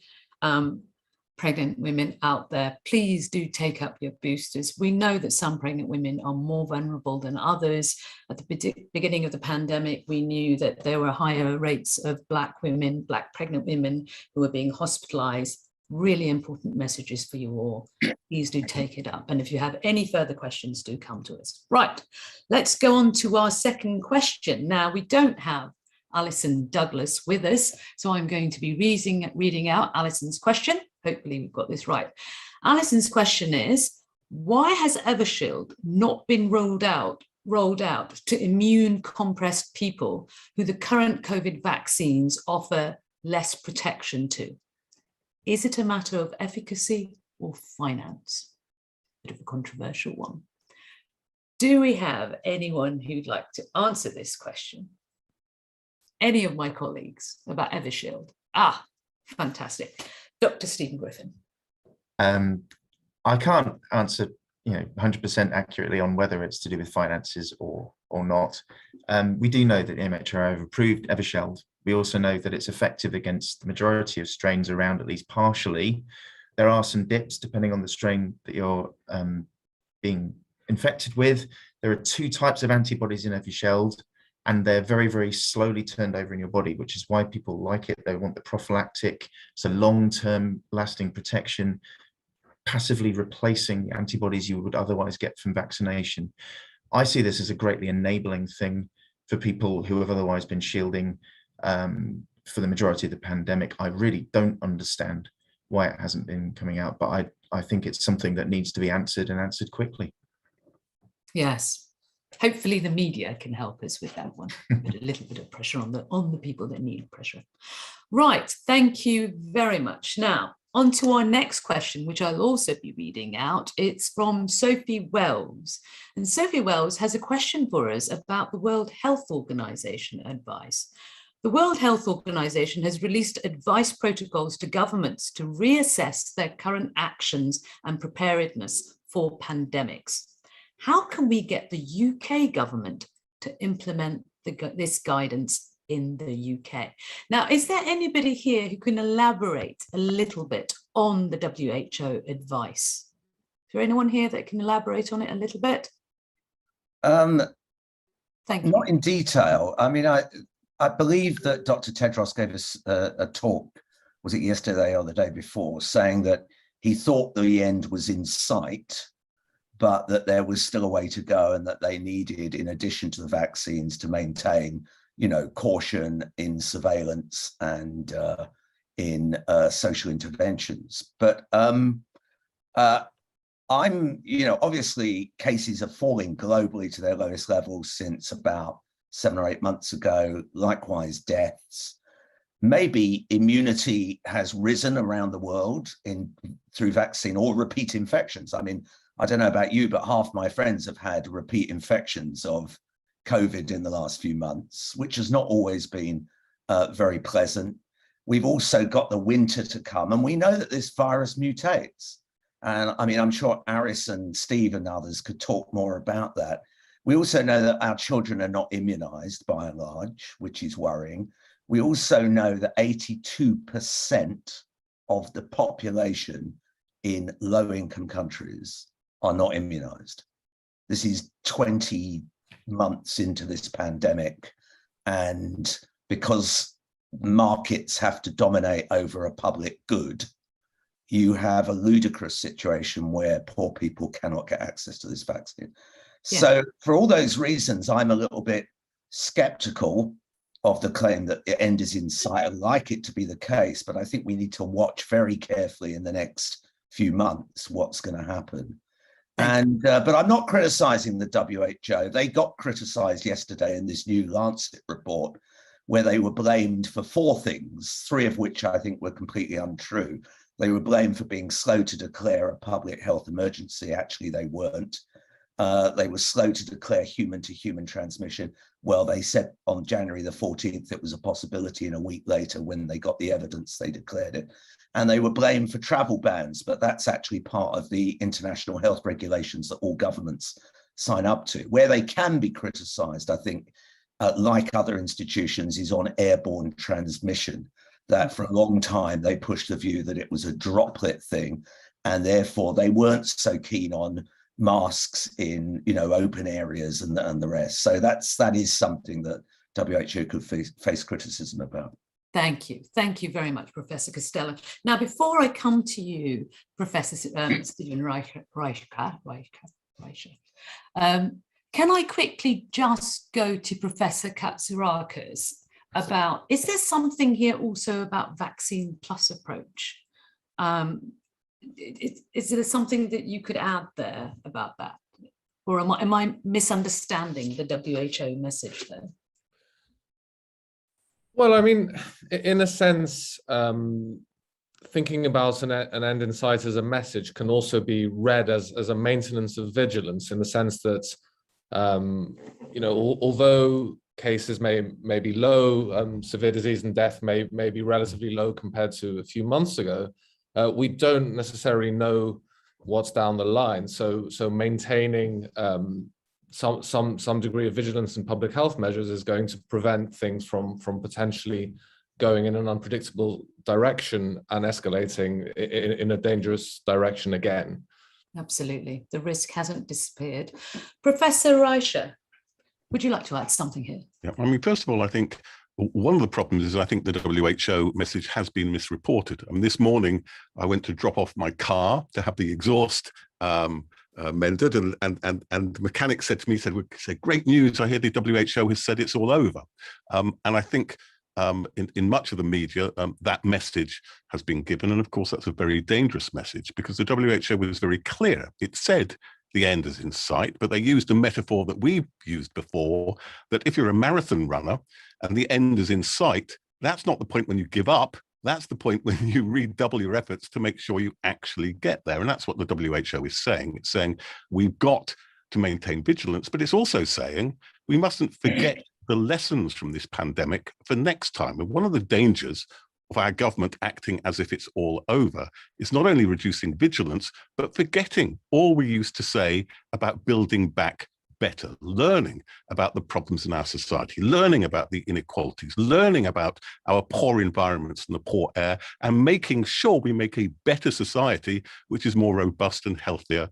pregnant women out there. Please do take up your boosters. We know that some pregnant women are more vulnerable than others. At the beginning of the pandemic, we knew that there were higher rates of Black women, Black pregnant women who were being hospitalized. Really important messages for you all. Please do take it up. And if you have any further questions, do come to us. Right, let's go on to our second question. Now, we don't have Alison Douglas with us, so I'm going to be reading out Alison's question. Hopefully we've got this right. Alison's question is, why has Evershield not been rolled out to immune compressed people who the current COVID vaccines offer less protection to? Is it a matter of efficacy or finance? Bit of a controversial one. Do we have anyone who'd like to answer this question? Any of my colleagues about Evershield? Ah, fantastic. Dr. Stephen Griffin. I can't answer 100% accurately on whether it's to do with finances or not. We do know that the MHRA have approved Evershield. We also know that it's effective against the majority of strains around, at least partially. There are some dips depending on the strain that you're being infected with. There are two types of antibodies in Evershield, and they're very, very slowly turned over in your body, which is why people like it. They want the prophylactic, so long-term lasting protection, passively replacing the antibodies you would otherwise get from vaccination. I see this as a greatly enabling thing for people who have otherwise been shielding for the majority of the pandemic. I really don't understand why it hasn't been coming out, but I think it's something that needs to be answered and answered quickly. Yes. Hopefully the media can help us with that one. Put a little bit of pressure on the people that need pressure. Right, thank you very much. Now, on to our next question, which I'll also be reading out. It's from Sophie Wells. And Sophie Wells has a question for us about the World Health Organization advice. The World Health Organization has released advice protocols to governments to reassess their current actions and preparedness for pandemics. How can we get the UK government to implement this guidance in the UK? Now, is there anybody here who can elaborate a little bit on the WHO advice? Is there anyone here that can elaborate on it a little bit? Thank you. Not in detail. I mean, I believe that Dr. Tedros gave us a talk, was it yesterday or the day before, saying that he thought the end was in sight, but that there was still a way to go, and that they needed, in addition to the vaccines, to maintain, caution in surveillance and in social interventions. But obviously cases are falling globally to their lowest levels since about 7 or 8 months ago. Likewise, deaths. Maybe immunity has risen around the world through vaccine or repeat infections. I mean, I don't know about you, but half my friends have had repeat infections of COVID in the last few months, which has not always been very pleasant. We've also got the winter to come, and we know that this virus mutates. And I mean, I'm sure Aris and Steve and others could talk more about that. We also know that our children are not immunized by and large, which is worrying. We also know that 82% of the population in low-income countries are not immunized. This is 20 months into this pandemic, and because markets have to dominate over a public good, you have a ludicrous situation where poor people cannot get access to this vaccine. Yeah. So for all those reasons, I'm a little bit skeptical of the claim that the end is in sight. I'd like it to be the case, but I think we need to watch very carefully in the next few months what's going to happen. And but I'm not criticizing the WHO. They got criticized yesterday in this new Lancet report, where they were blamed for 4 things, 3 of which I think were completely untrue. They were blamed for being slow to declare a public health emergency. Actually, they weren't. They were slow to declare human-to-human transmission. Well, they said on January the 14th it was a possibility, and a week later, when they got the evidence, they declared it. And they were blamed for travel bans, but that's actually part of the international health regulations that all governments sign up to. Where they can be criticised, I think, like other institutions, is on airborne transmission. That for a long time they pushed the view that it was a droplet thing, and therefore they weren't so keen on masks in, you know, open areas and the rest. So that is something that WHO could face criticism about. Thank you. Thank you very much, Professor Costello. Now, before I come to you, Professor Stephen Reicher, can I quickly just go to Professor Katsarakis about, is there something here also about vaccine plus approach? Is there something that you could add there about that? Or am I misunderstanding the WHO message there? Well, I mean, in a sense, thinking about an end in sight as a message can also be read as a maintenance of vigilance, in the sense that, you know, although cases may be low, severe disease and death may be relatively low compared to a few months ago, we don't necessarily know what's down the line. So maintaining some degree of vigilance and public health measures is going to prevent things from potentially going in an unpredictable direction and escalating in a dangerous direction again. Absolutely. The risk hasn't disappeared. Professor Reicher, would you like to add something here? Yeah, I mean, first of all, I think one of the problems is I think the WHO message has been misreported. I mean, this morning I went to drop off my car to have the exhaust mended, and the mechanic said to me, said, great news, I hear the WHO has said it's all over. And I think in much of the media, that message has been given. And of course, that's a very dangerous message, because the WHO was very clear. It said the end is in sight, but they used a metaphor that we've used before, that if you're a marathon runner and the end is in sight, that's not the point when you give up. That's the point when you redouble your efforts to make sure you actually get there. And that's what the WHO is saying. It's saying we've got to maintain vigilance, but it's also saying we mustn't forget the lessons from this pandemic for next time. And one of the dangers of our government acting as if it's all over is not only reducing vigilance, but forgetting all we used to say about building back better, learning about the problems in our society, learning about the inequalities, learning about our poor environments and the poor air, and making sure we make a better society which is more robust and healthier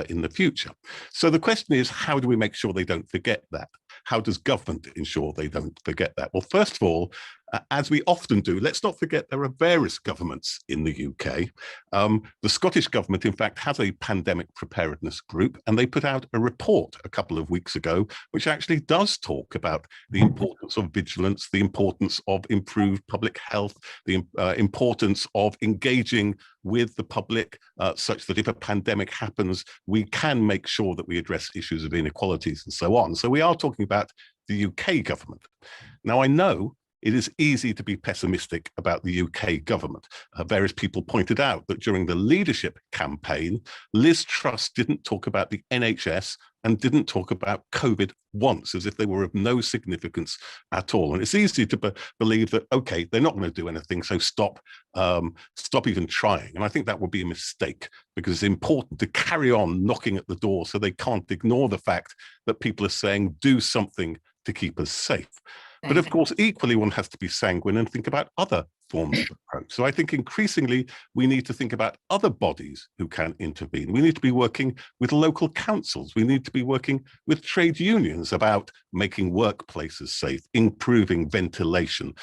in the future. So the question is, how do we make sure they don't forget that? How does government ensure they don't forget that? Well, first of all, as we often do, let's not forget there are various governments in the UK. The Scottish government, in fact, has a pandemic preparedness group, and they put out a report a couple of weeks ago, which actually does talk about the importance of vigilance, the importance of improved public health, the importance of engaging with the public such that if a pandemic happens, we can make sure that we address issues of inequalities and so on. So we are talking about the UK government. Now, I know it is easy to be pessimistic about the UK government. Various people pointed out that during the leadership campaign, Liz Truss didn't talk about the NHS and didn't talk about COVID once, as if they were of no significance at all. And it's easy to believe that, okay, they're not going to do anything, so stop even trying. And I think that would be a mistake, because it's important to carry on knocking at the door so they can't ignore the fact that people are saying, do something to keep us safe. But of course, equally, one has to be sanguine and think about other forms of approach. So I think increasingly we need to think about other bodies who can intervene. We need to be working with local councils. We need to be working with trade unions about making workplaces safe, improving ventilation,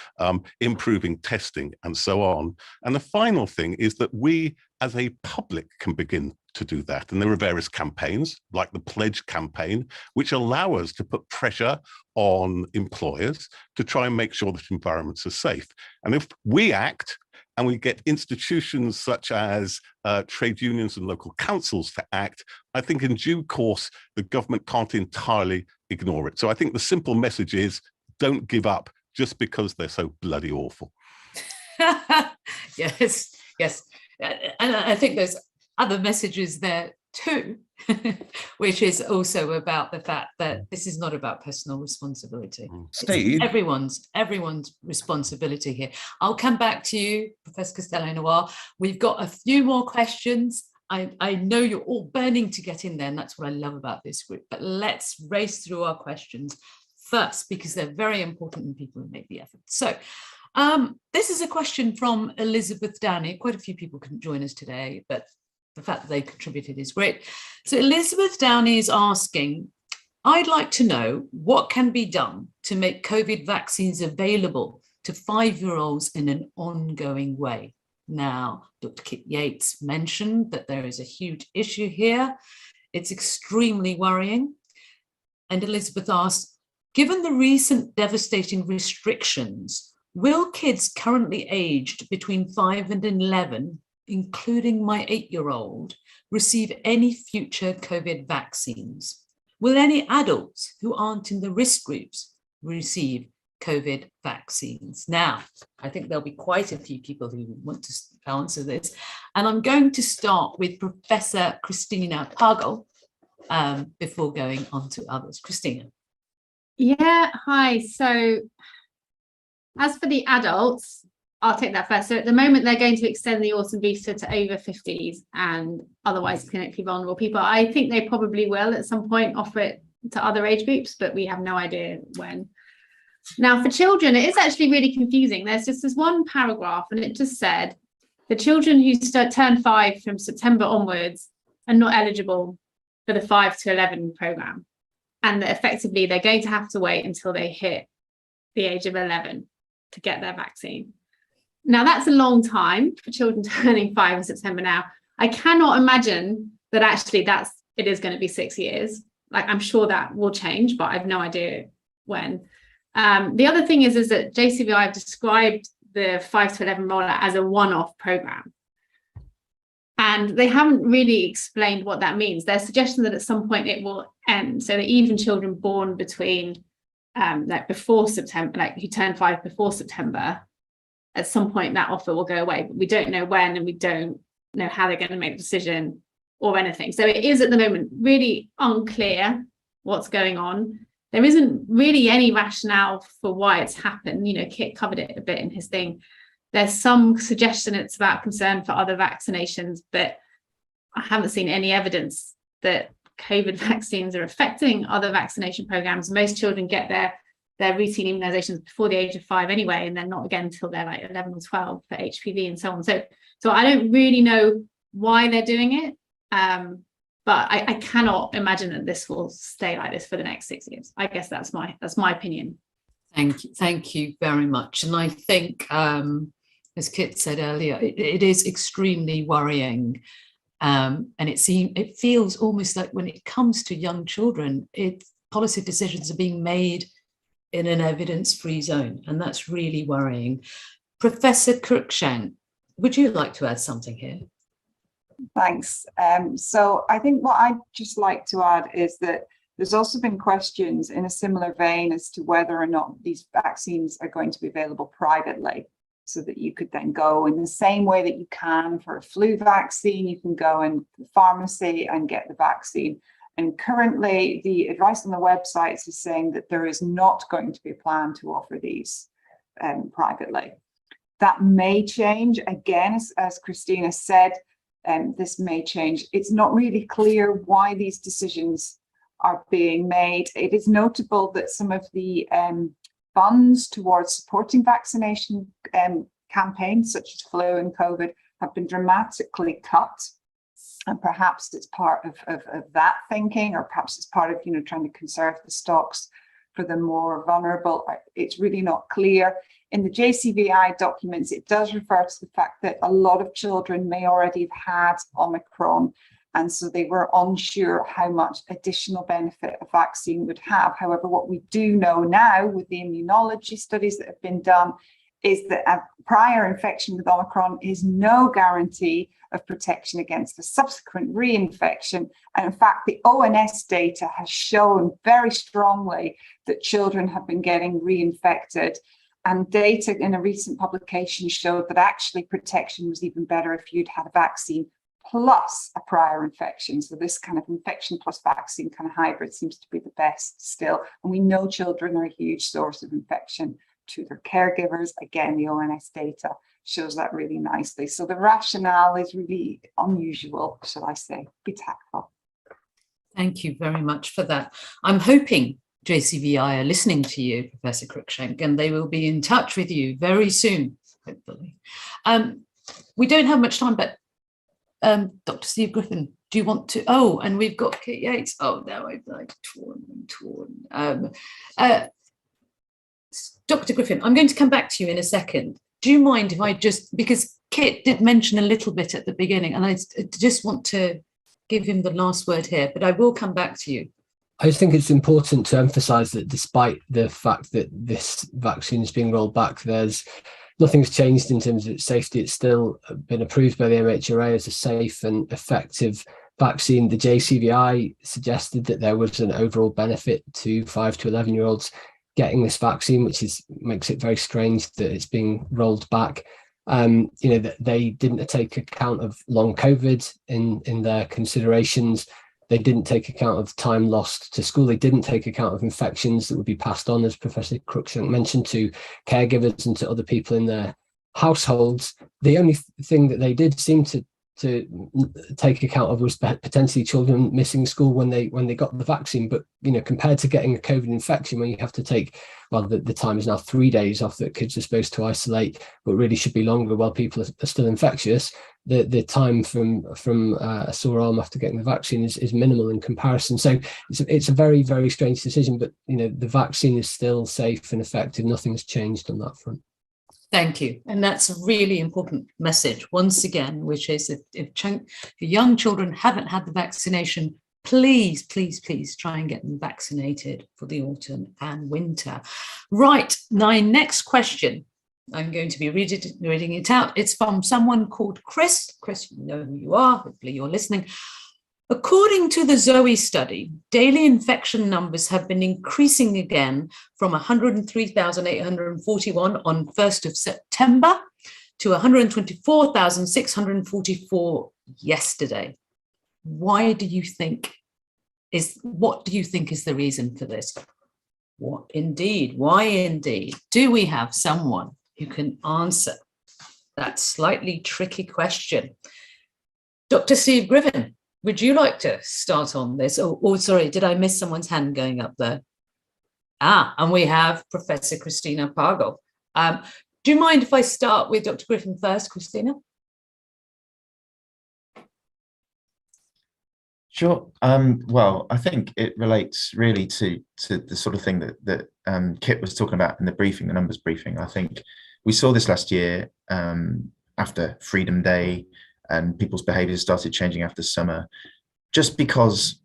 improving testing, and so on. And the final thing is that we as a public can begin to do that. And there are various campaigns like the Pledge campaign, which allow us to put pressure on employers to try and make sure that environments are safe. And if we act and we get institutions such as trade unions and local councils to act, I think in due course, the government can't entirely ignore it. So I think the simple message is, don't give up just because they're so bloody awful. Yes, yes. And I think there's other messages there too, which is also about the fact that this is not about personal responsibility. Steve, It's everyone's responsibility here. I'll come back to you, Professor Costello, in a while. We've got a few more questions. I know you're all burning to get in there, and that's what I love about this group. But let's race through our questions first, because they're very important and people make the effort. So this is a question from Elizabeth Downey. Quite a few people couldn't join us today, but the fact that they contributed is great. So Elizabeth Downey is asking, I'd like to know what can be done to make COVID vaccines available to 5-year-olds in an ongoing way. Now, Dr. Kit Yates mentioned that there is a huge issue here. It's extremely worrying. And Elizabeth asked, given the recent devastating restrictions, will kids currently aged between 5 and 11, including my 8-year-old, receive any future COVID vaccines? Will any adults who aren't in the risk groups receive COVID vaccines? Now, I think there'll be quite a few people who want to answer this. And I'm going to start with Professor Christina Pagel before going on to others. Christina. Yeah, hi. So as for the adults, I'll take that first. So at the moment, they're going to extend the autumn booster to over 50s and otherwise clinically vulnerable people. I think they probably will at some point offer it to other age groups, but we have no idea when. Now, for children, it is actually really confusing. There's just this one paragraph, and it just said the children who turn 5 from September onwards are not eligible for the 5 to 11 programme, and that effectively they're going to have to wait until they hit the age of 11 to get their vaccine. Now, that's a long time for children turning 5 in September now. I cannot imagine that actually it is going to be 6 years. Like, I'm sure that will change, but I have no idea when. The other thing is that JCVI have described the 5 to 11 rollout as a one-off programme. And they haven't really explained what that means. There's suggestion that at some point it will end, so that even children born between before September, like who turn 5 before September, at some point that offer will go away, but we don't know when, and we don't know how they're going to make the decision or anything. So it is at the moment really unclear what's going on. There isn't really any rationale for why it's happened. You know, Kit covered it a bit in his thing. There's some suggestion it's about concern for other vaccinations, but I haven't seen any evidence that COVID vaccines are affecting other vaccination programs. Most children get their routine immunizations before the age of 5 anyway, and then not again until they're like 11 or 12 for HPV and so on. So I don't really know why they're doing it, but I cannot imagine that this will stay like this for the next 6 years. I guess that's my opinion. Thank you very much. And I think, as Kit said earlier, it is extremely worrying. And it feels almost like when it comes to young children, policy decisions are being made in an evidence-free zone, and that's really worrying. Professor Cruikshank, would you like to add something here? Thanks. So I think what I'd just like to add is that there's also been questions in a similar vein as to whether or not these vaccines are going to be available privately, so that you could then go in the same way that you can for a flu vaccine, you can go in the pharmacy and get the vaccine. And currently the advice on the websites is saying that there is not going to be a plan to offer these privately. That may change again, as Christina said, this may change. It's not really clear why these decisions are being made. It is notable that some of the funds towards supporting vaccination campaigns such as flu and COVID have been dramatically cut. And perhaps it's part of that thinking, or perhaps it's part of, you know, trying to conserve the stocks for the more vulnerable. It's really not clear. In the JCVI documents, it does refer to the fact that a lot of children may already have had Omicron, And so they were unsure how much additional benefit a vaccine would have. However, what we do know now with the immunology studies that have been done is that a prior infection with Omicron is no guarantee of protection against a subsequent reinfection. And in fact, the ONS data has shown very strongly that children have been getting reinfected. And data in a recent publication showed that actually protection was even better if you'd had a vaccine plus a prior infection. So this kind of infection plus vaccine kind of hybrid seems to be the best still. And we know children are a huge source of infection to their caregivers. Again, the ONS data shows that really nicely. So the rationale is really unusual, shall I say, be tactful. Thank you very much for that. I'm hoping JCVI are listening to you, Professor Cruikshank, and they will be in touch with you very soon, hopefully. We don't have much time, but Dr. Steve Griffin, do you want to? Oh, and we've got Kit Yates. Oh, no, I've like torn. Dr. Griffin, I'm going to come back to you in a second. Do you mind if I just, because Kit did mention a little bit at the beginning, and I just want to give him the last word here, but I will come back to you. I just think it's important to emphasize that despite the fact that this vaccine is being rolled back, nothing's changed in terms of its safety. It's still been approved by the MHRA as a safe and effective vaccine. The JCVI suggested that there was an overall benefit to 5 to 11-year-olds getting this vaccine, which makes it very strange that it's being rolled back. That they didn't take account of long COVID in their considerations. They didn't take account of time lost to school. They didn't take account of infections that would be passed on, as Professor Cruikshank mentioned, to caregivers and to other people in their households. The only thing that they did seem to take account of was potentially children missing school when they got the vaccine. But compared to getting a COVID infection, when you have to take, well, the time is now 3 days off that kids are supposed to isolate, but really should be longer while people are still infectious. The time from a sore arm after getting the vaccine is minimal in comparison. So it's a very, very strange decision. But the vaccine is still safe and effective. Nothing's changed on that front. Thank you. And that's a really important message, once again, which is if young children haven't had the vaccination, please, please, please try and get them vaccinated for the autumn and winter. Right, my next question, I'm going to be reading it out. It's from someone called Chris. Chris, you know who you are. Hopefully you're listening. According to the Zoe study, daily infection numbers have been increasing again from 103,841 on 1st of September to 124,644 yesterday. What do you think is the reason for this? Why indeed? Do we have someone who can answer that slightly tricky question? Dr. Steve Griffin, would you like to start on this? Oh, sorry, did I miss someone's hand going up there? And we have Professor Christina Pargle. Do you mind if I start with Dr. Griffin first, Christina? Sure. Well, I think it relates really to the sort of thing that Kit was talking about in the briefing, the numbers briefing. I think we saw this last year after Freedom Day, and people's behaviours started changing after summer, just because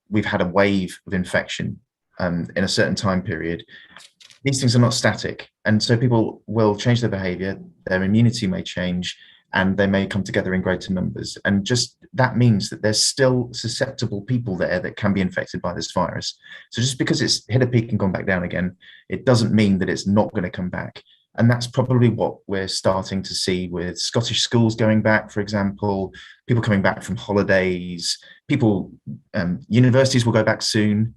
we've had a wave of infection in a certain time period. These things are not static, and so people will change their behaviour, their immunity may change, and they may come together in greater numbers. And just that means that there's still susceptible people there that can be infected by this virus. So just because it's hit a peak and gone back down again, it doesn't mean that it's not going to come back. And that's probably what we're starting to see with Scottish schools going back, for example, people coming back from holidays, universities will go back soon,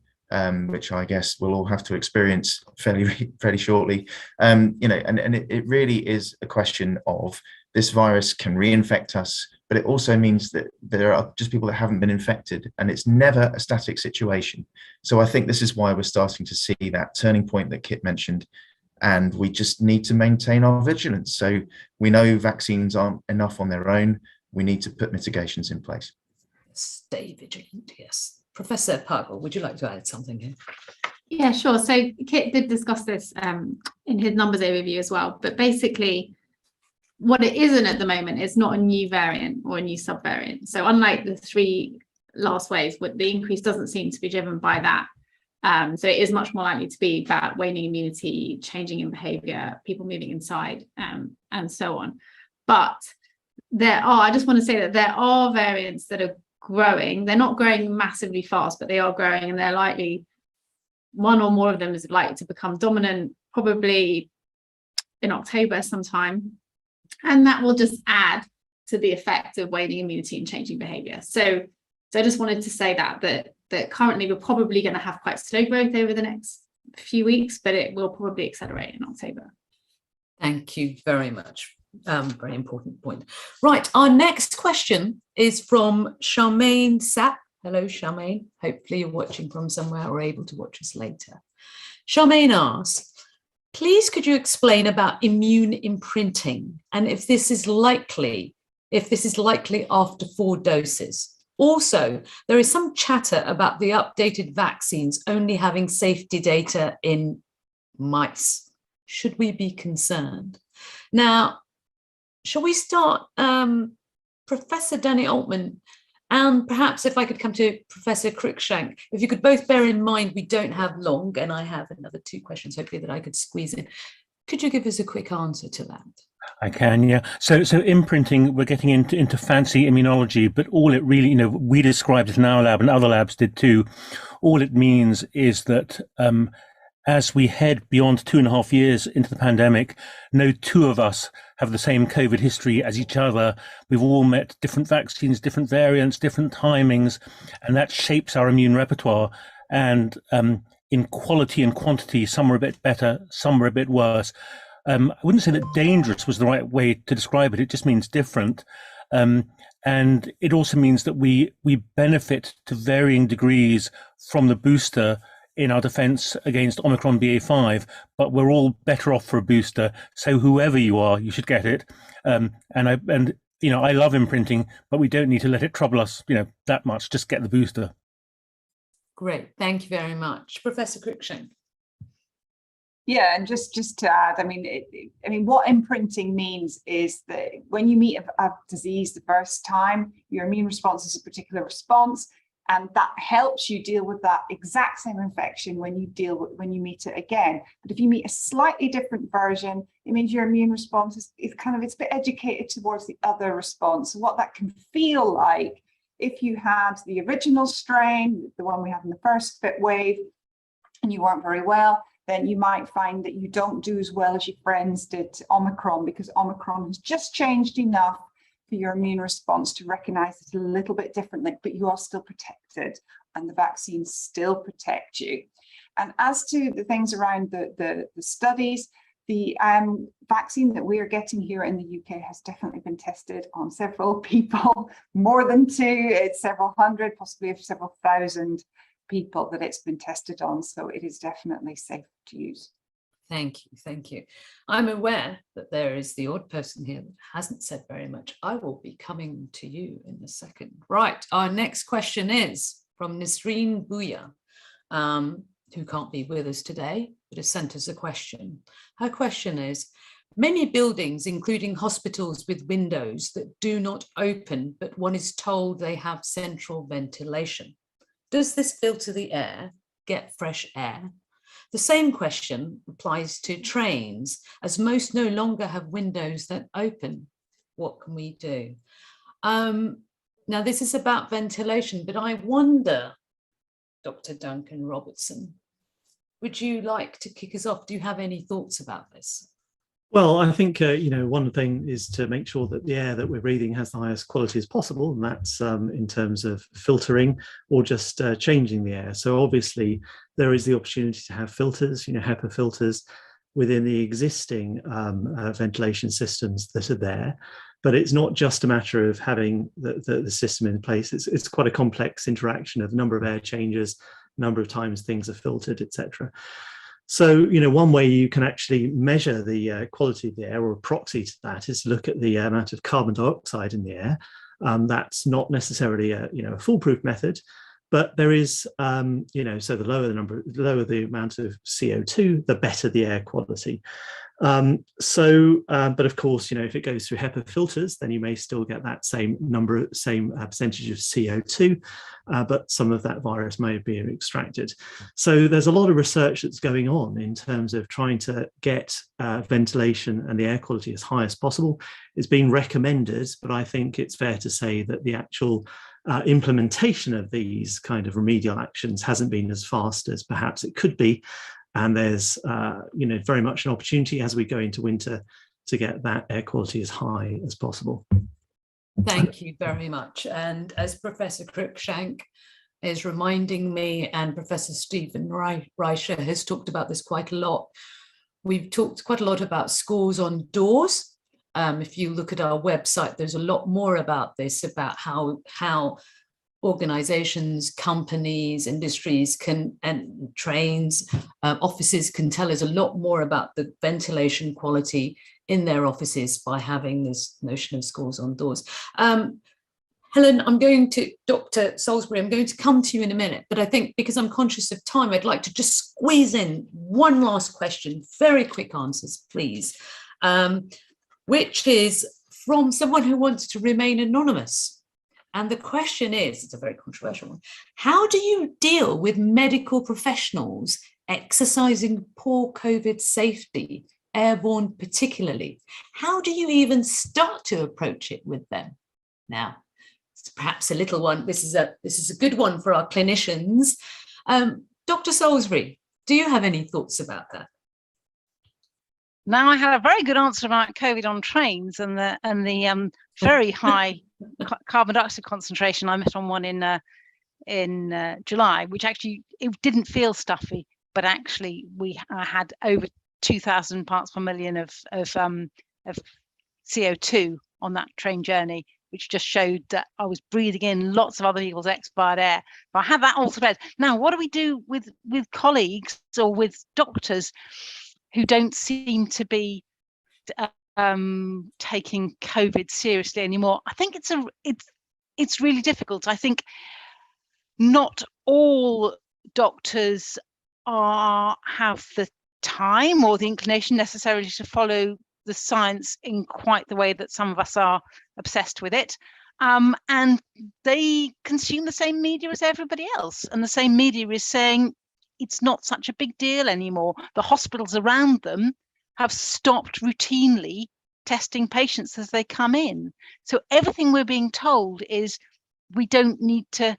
which I guess we'll all have to experience fairly shortly. And it really is a question of this virus can reinfect us, but it also means that there are just people that haven't been infected, and it's never a static situation. So I think this is why we're starting to see that turning point that Kit mentioned. And we just need to maintain our vigilance. So we know vaccines aren't enough on their own. We need to put mitigations in place. Stay vigilant, yes. Professor Pargle, would you like to add something here? Yeah, sure. So Kit did discuss this in his numbers overview as well. But basically, what it isn't at the moment is not a new variant or a new subvariant. So unlike the 3 last waves, the increase doesn't seem to be driven by that. So it is much more likely to be about waning immunity, changing in behavior, people moving inside, and so on. But I just want to say that there are variants that are growing. They're not growing massively fast, but they are growing, and they're likely, one or more of them is likely to become dominant probably in October sometime. And that will just add to the effect of waning immunity and changing behavior. So I just wanted to say that currently we're probably going to have quite slow growth over the next few weeks, but it will probably accelerate in October. Thank you very much. Very important point. Right, our next question is from Charmaine Sapp. Hello, Charmaine. Hopefully you're watching from somewhere or able to watch us later. Charmaine asks, please could you explain about immune imprinting and if this is likely after 4 doses? Also, there is some chatter about the updated vaccines only having safety data in mice. Should we be concerned? Now, shall we start, Professor Danny Altman, and perhaps if I could come to Professor Cruikshank, if you could both bear in mind we don't have long, and I have another 2 questions hopefully that I could squeeze in. Could you give us a quick answer to that? I can, yeah. So imprinting, we're getting into fancy immunology, but all it really, we described it in our lab and other labs did too. All it means is that as we head beyond 2.5 years into the pandemic, no 2 of us have the same COVID history as each other. We've all met different vaccines, different variants, different timings, and that shapes our immune repertoire. And in quality and quantity, some are a bit better, some are a bit worse. I wouldn't say that dangerous was the right way to describe it. It just means different. And it also means that we benefit to varying degrees from the booster in our defense against Omicron BA.5, but we're all better off for a booster. So whoever you are, you should get it. And I love imprinting, but we don't need to let it trouble us, that much. Just get the booster. Great, thank you very much. Professor Cruikshank. Yeah, and just to add, I mean, what imprinting means is that when you meet a disease the first time, your immune response is a particular response, and that helps you deal with that exact same infection when you meet it again. But if you meet a slightly different version, it means your immune response is it's a bit educated towards the other response. So what that can feel like if you had the original strain, the one we had in the first wave, and you weren't very well, then you might find that you don't do as well as your friends did to Omicron, because Omicron has just changed enough for your immune response to recognize it a little bit differently, but you are still protected and the vaccines still protect you. And as to the things around the studies, the vaccine that we are getting here in the UK has definitely been tested on several people, more than 2, it's several hundred, possibly several thousand people that it's been tested on. So it is definitely safe to use. Thank you, thank you. I'm aware that there is the odd person here that hasn't said very much. I will be coming to you in a second. Right, our next question is from Nisreen Bouya, who can't be with us today, but has sent us a question. Her question is, many buildings, including hospitals with windows that do not open, but one is told they have central ventilation. Does this filter the air, get fresh air? The same question applies to trains, as most no longer have windows that open. What can we do? Now, this is about ventilation, but I wonder, Dr. Duncan Robertson, would you like to kick us off? Do you have any thoughts about this? Well, I think, one thing is to make sure that the air that we're breathing has the highest quality as possible, and that's in terms of filtering or just changing the air. So obviously there is the opportunity to have filters, HEPA filters within the existing ventilation systems that are there. But it's not just a matter of having the system in place. It's quite a complex interaction of number of air changes, number of times things are filtered, etc. So, one way you can actually measure the quality of the air, or a proxy to that, is to look at the amount of carbon dioxide in the air. That's not necessarily a foolproof method, But there is, so the lower the amount of CO2, the better the air quality. But of course, if it goes through HEPA filters, then you may still get that same percentage of CO2, but some of that virus may be extracted. So there's a lot of research that's going on in terms of trying to get ventilation and the air quality as high as possible. It's being recommended, but I think it's fair to say that the actual implementation of these kind of remedial actions hasn't been as fast as perhaps it could be. And there's, very much an opportunity as we go into winter to get that air quality as high as possible. Thank you very much. And as Professor Cruikshank is reminding me, and Professor Stephen Reicher has talked about this quite a lot, we've talked quite a lot about schools on doors. If you look at our website, there's a lot more about this, about how organizations, companies, industries and trains, offices can tell us a lot more about the ventilation quality in their offices by having this notion of schools on doors. Helen, Dr. Salisbury, I'm going to come to you in a minute, but I think because I'm conscious of time, I'd like to just squeeze in one last question, very quick answers, please, which is from someone who wants to remain anonymous. And the question is, it's a very controversial one, how do you deal with medical professionals exercising poor COVID safety, airborne particularly? How do you even start to approach it with them? Now, it's perhaps a little one. This is a good one for our clinicians. Dr. Salisbury, do you have any thoughts about that? Now, I had a very good answer about COVID on trains and the very high carbon dioxide concentration. I met on one in July, which actually it didn't feel stuffy, but actually I had over 2,000 parts per million of CO2 on that train journey, which just showed that I was breathing in lots of other people's expired air. But I had that all spread. Now, what do we do with colleagues or with doctors who don't seem to be taking COVID seriously anymore? I think it's really difficult. I think not all doctors have the time or the inclination necessarily to follow the science in quite the way that some of us are obsessed with it. And they consume the same media as everybody else. And the same media is saying it's not such a big deal anymore. The hospitals around them have stopped routinely testing patients as they come in. So everything we're being told is we don't need to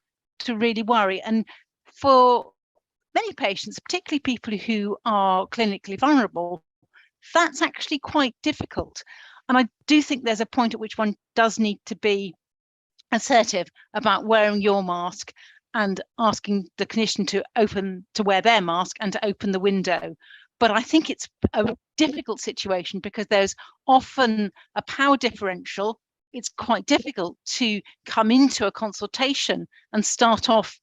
really worry. And for many patients, particularly people who are clinically vulnerable, that's actually quite difficult. And I do think there's a point at which one does need to be assertive about wearing your mask and asking the clinician to wear their mask and to open the window. But I think it's a difficult situation because there's often a power differential. It's quite difficult to come into a consultation and start off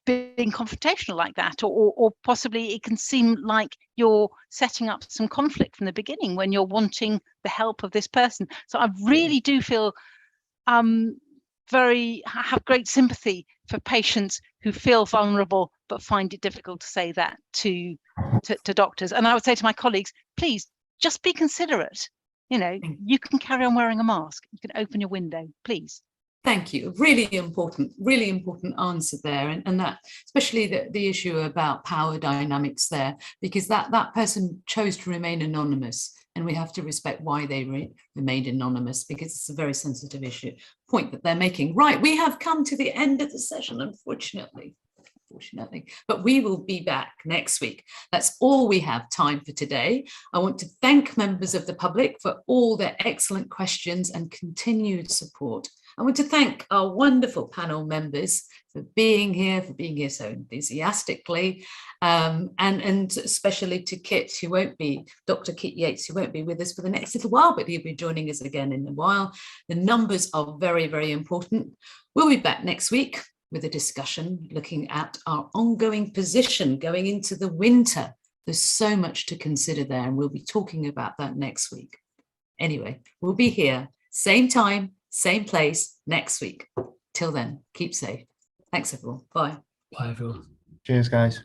being confrontational like that, or possibly it can seem like you're setting up some conflict from the beginning when you're wanting the help of this person. So I really do feel have great sympathy for patients who feel vulnerable but find it difficult to say that to doctors. And I would say to my colleagues, please just be considerate. You can carry on wearing a mask. You can open your window, please. Thank you. Really important answer there. And that, especially the issue about power dynamics there, because that person chose to remain anonymous, and we have to respect why they remained anonymous, because it's a very sensitive point that they're making. Right, we have come to the end of the session, unfortunately, but we will be back next week. That's all we have time for today. I want to thank members of the public for all their excellent questions and continued support. I want to thank our wonderful panel members for being here so enthusiastically, and especially to Kit, Dr. Kit Yates, who won't be with us for the next little while, but he'll be joining us again in a while. The numbers are very, very important. We'll be back next week with a discussion looking at our ongoing position going into the winter. There's so much to consider there, and we'll be talking about that next week. Anyway, we'll be here, same time, same place next week. Till then, keep safe. Thanks everyone. Bye. Bye everyone. Cheers, guys.